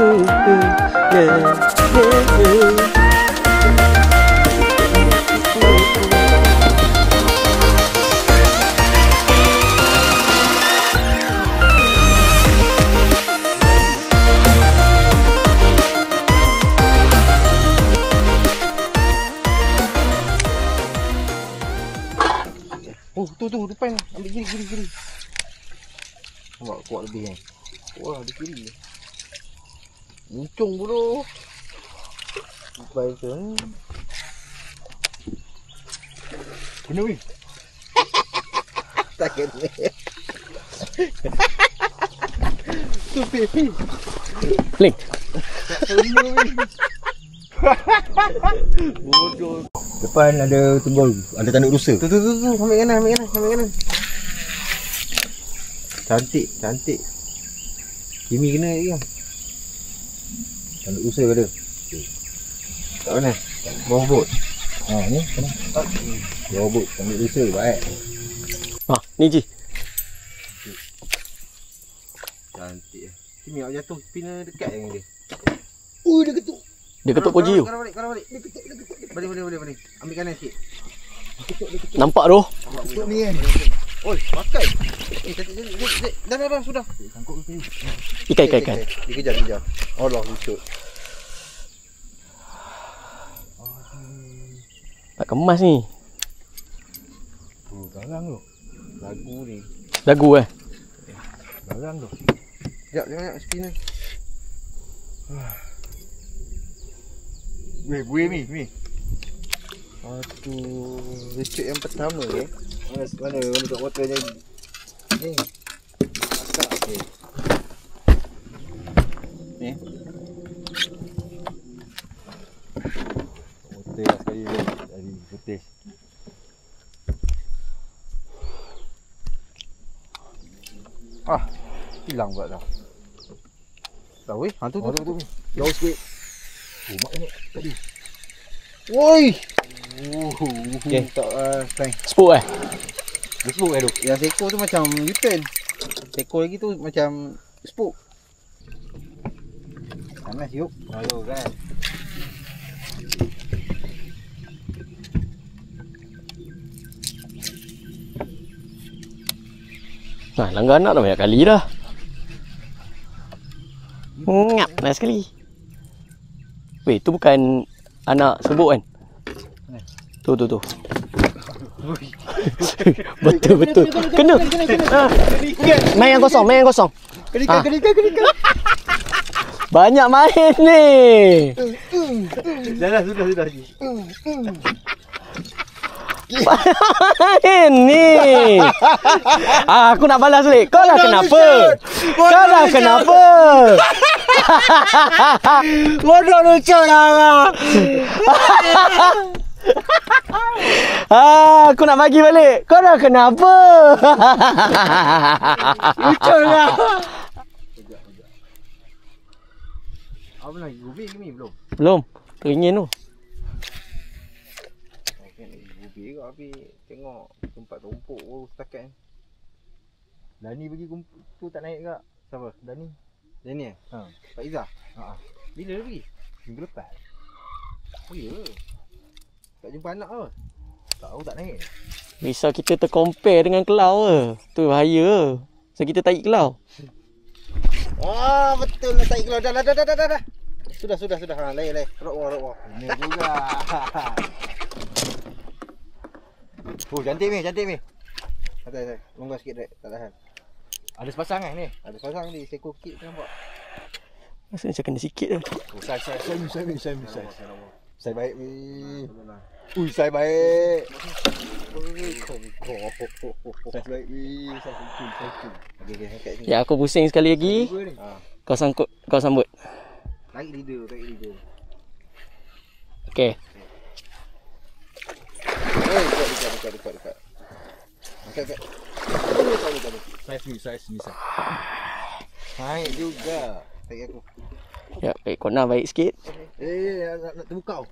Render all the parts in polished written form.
Oh, tu depan. Ambil kiri. Nampak kuat lebih kan. Wah, di kiri. Muncung bodoh. Baik tu. Kena weh. Tak kena. Tu pipi. Link. Bodoh. Depan ada tembol, ada tanduk rusa. Tu. Ambil kanan. Cantik. Kimi kena lagi kan. Tanduk rusa ada. Kat mana? Bawah bot. Ni kena. Bawah bot, tanduk rusa baik. Ni Ji. Cantik. Kimi awak jatuh pina dekat dengan dia. Dia ketuk. Dia ketuk koji tu. Kau balik. Dia ketuk. Balik. Ambil kanan sikit. Nampak tu? Ketuk ni kan. Oi, pakai. Dah, sudah. Sangkut ke kayu. Ikan. Dia kejar. Allah, lucut. Tak kemas ni. Garang tu. Lagu ni. Dagu Garang tu. Sekejap, spinner. Buih mi. Aduh, recek yang pertama Mana kat waternya ni. Masak okey. Ni. Water sekali dari putih. Hilang pula dah. Tahu weh, tu. Jauh sikit. Mak ni tadi. Woi. Okay. Tak thank. Spook Dia spook tu. Yang seko tu macam U-turn. Seko lagi tu macam spook. Panas yuk. Ayo kan. Langgar anak dah banyak kali dah. Ngap dah sekali. Weh, tu bukan anak sebut kan? Tu. Betul. Kena. Main yang kosong. Kerikan. Banyak main ni. Dah sudah. Main ni. Aku nak balas balik. Kau dah kenapa? Bodoh lucu lah. Aku nak bagi balik. Kau dah kenapa? Lucu lah. Apa lagi? Gubi ni belum? Belum. Teringin tu. Gubi ke tapi tengok tempat tumpuk baru setakat ni. Dani pergi tu tak naik ke? Siapa? Dani eh? Pak Izzah? Bila dia pergi? Minggu lepas. Oh ya. Tak jumpa anak ke? Tahu tak naik. Risau kita tercompare dengan kelau ke. Tu bahaya. So kita tarik kelau. Betul lah tarik kelau. Dah. Sudah. Lain. Rock wall. Ini juga. Cantik mi. Santai. Longgar sikit dek. Tak tahan. Ada sepasang ni. Ada sepasang ni. Seko kit nampak. Masa macam kena sikit je. Saya baik ni. Saya baik. Saya baik ni. Ya, aku pusing sekali lagi. Kau sambut. Tarik leader. Okey. Dekat. Size ni. Naik juga. Tarik aku. Ya, baik corner baik sikit. Nak terbuka.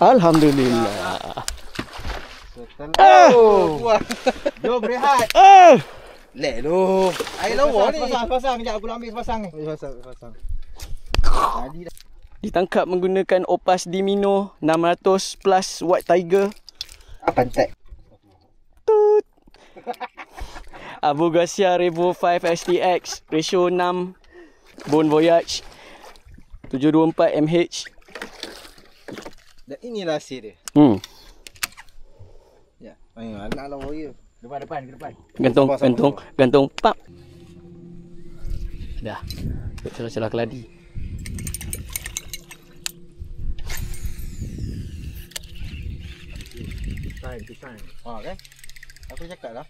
Alhamdulillah. Jom rehat. Lek lu. Air lawa ni. Pasang kejap aku nak ambil pasang ni. Pasang. Tadi dah. Ditangkap menggunakan Opus Dimino 600 plus White Tiger. Pantat. Tut. Abu Garcia Revo 5 STX ratio 6 Bon Voyage 724 mH. Dan ini rahsia dia. Ya. Anak lawa dia. Depan ke depan. Gantung. Pap. Dah. Celah-celah keladi. Sign. Kan? Aku cakap lah.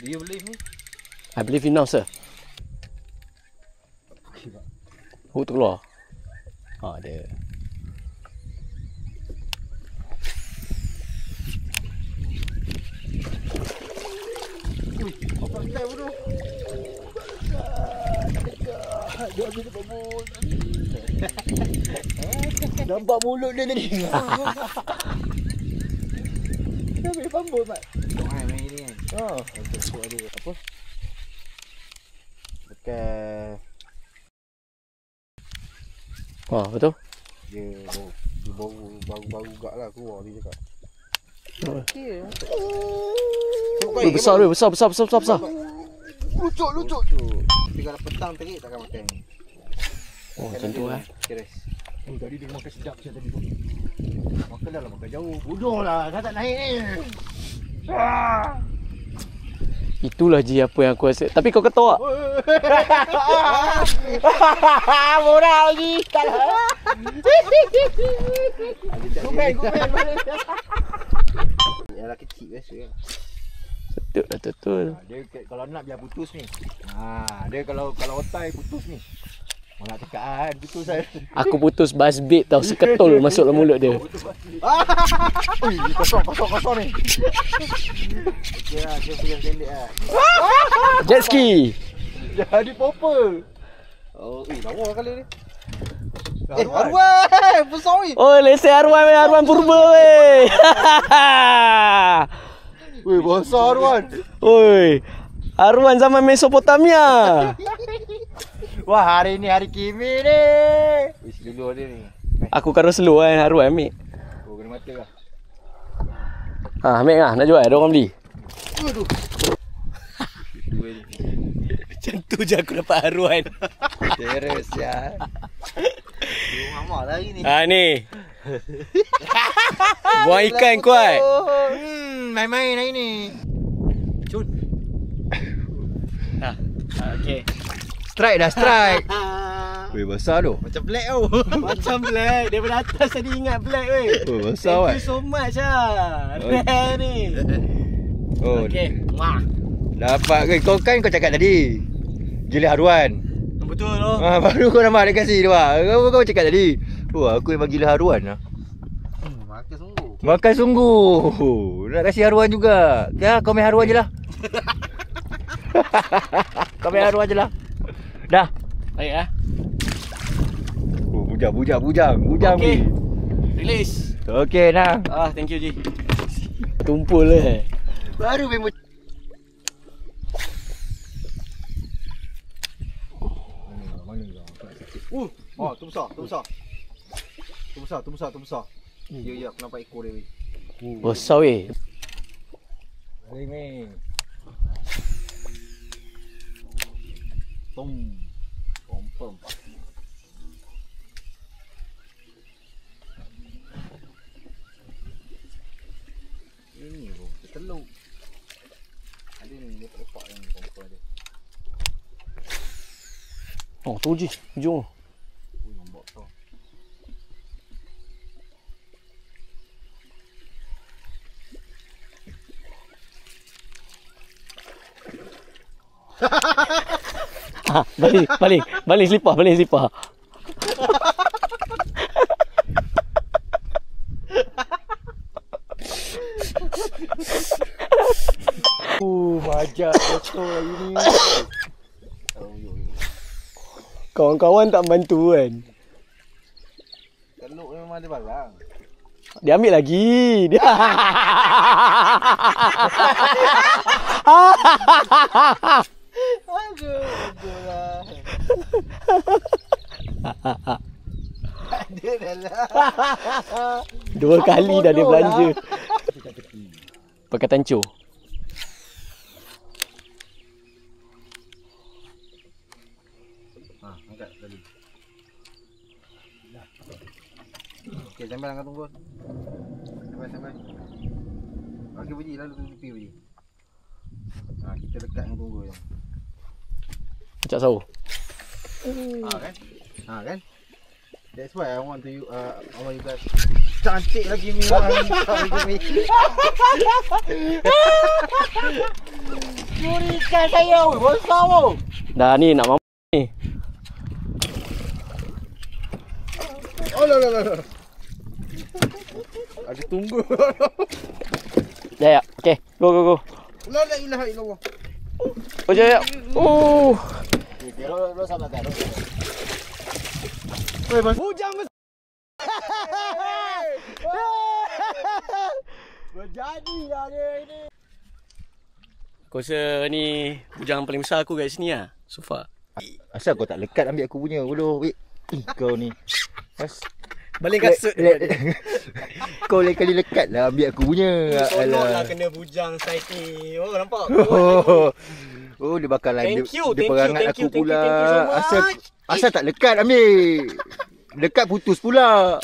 Do you believe me? I believe you now, sir. Hook tu keluar. Ada. Apa style bodoh? Nampak mulut dia tadi. Dia ambil pambut, Mat. Main ni kan. Untuk ada apa? Bekas Betul. dia baru gak lah keluar dia cakap. Okey. Besar. Lucuk. Tapi kalau petang terik takkan makan. Macam tu lah. Keres. Tadi dia makan sedap macam tadi tu. Makan dah lah, makan jauh. Bodoh lah, dah tak naik ni. Itulah Ji apa yang aku rasa. Tapi kau ketawa. Moral lagi. Gumen. Yalah kecil biasa kan. Betul. Dia kalau nak biar putus ni. Dia kalau otai putus ni. Mau nak cakap kan putus saya. Aku putus buzzbait tau. Seketul masuk dalam mulut dia. Ui, kosong ni. Okey lah, dia punya pendek lah. Jet ski. Jadi popper. Lawa kali ni. Arwan. Arwan! Besar ni. Oh, lesen Arwan Purba weh. Weh, besar Arwan. Oi. Arwan zaman Mesopotamia. Wah, hari ni hari Kimi ni. Wis dulu dia ni. Aku karo slow kan Arwan ambil. Kena mata lah. Ambil lah. Nak jual ada orang beli. Aduh. Macam tu je aku dapat Arwan. Teres ya. Mama lagi ni. Ni. Buang ikan kuat. Main-main hari ni. Cun. Okey. Strike dah strike. Weh, besar tu. Macam black tau. Macam black. Daripada atas tadi ingat black weh. Oh, besar Thank you so much lah. Rare ni. Oh. Okey. Wah. Dapat ke? Kau kan kau cakap tadi. Gila haruan. Betul tu. Baru kau nampak dia kasih tu lah. Kau cakap tadi. Wah, aku memang gila haruan lah. Makan sungguh. Makan sungguh. Nak kasih haruan juga. Ya, kau main haruan je lah. Kau main haruan je lah. Dah. Baik lah. Oh, bujang. Okey. Release. Okey, nah. Thank you Ji. Tumpul Baru memang. Tu besar. Ya, aku nampak ekor dia weh. Besar weh. Hari ni. Confirm. Ini bro, terteluk. Ada ni lepak yang confirm ada. Oh, tu Ji. Hujung. Nampak tu. Balik selipar. Majak betul hari ni. Kawan-kawan tak bantu kan. Teluk memang ada barang. Dia ambil lagi. Aduh, aduh lah. Dia dah lah. 2 kali dah dia belanja. Pakai tancur. Angkat tadi. Okey, sampai angkat tunggu. Sampai. Okey, bunyi lalu tepi bunyi. Kita dekat dengan tunggu je. Macam sahur. Kan? That's why I want you guys. Cantik lagi ni orang. Curikan saya, besar tau. Dah ni nak mampu ni. Oh lah. Ada tunggu. Ya. Okey, go. La ilaha illallah. Oh, ya. Oh. Lo sama tak? Wei, mas. Bujang Berjadi lah dia ini. Aku rasa ni bujang paling besar aku kat sini lah. So far. Asal kau tak lekat ambil aku punya bodoh. Wait. Kau ni. Baling kasut. Kau lain kali lekat lah ambil aku punya. Tolong lah kena bujang side ni. Oh, nampak? Oh, dia bakal lain. Thank you, Dia perangat aku pula. thank you so much. Asal tak lekat ambil. Dekat putus pula.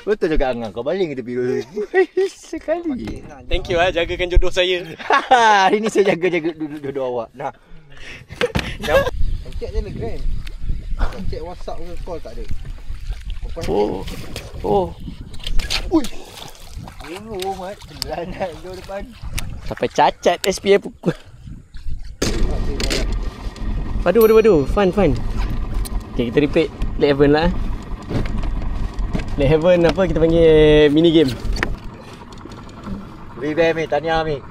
Betul juga Angang. Kau baling ke tepi dulu. Sekali. Thank you jagakan jodoh saya. Hari ni saya jaga jodoh awak. Nah. Cek je Telegram. Cek WhatsApp ke call tak ada. Oh. Ui. Dulu mat. Beranak jauh depan. Sampai cacat SPF. Padu. Fun. Okay, kita repeat Lake Haven lah. Lake Haven apa kita panggil mini game. Revamp ni, tahniah ni.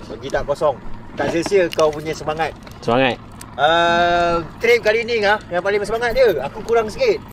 Bagi tak kosong. Tak sia-sia kau punya semangat. Semangat. Trip kali ni yang paling bersemangat dia. Aku kurang sikit.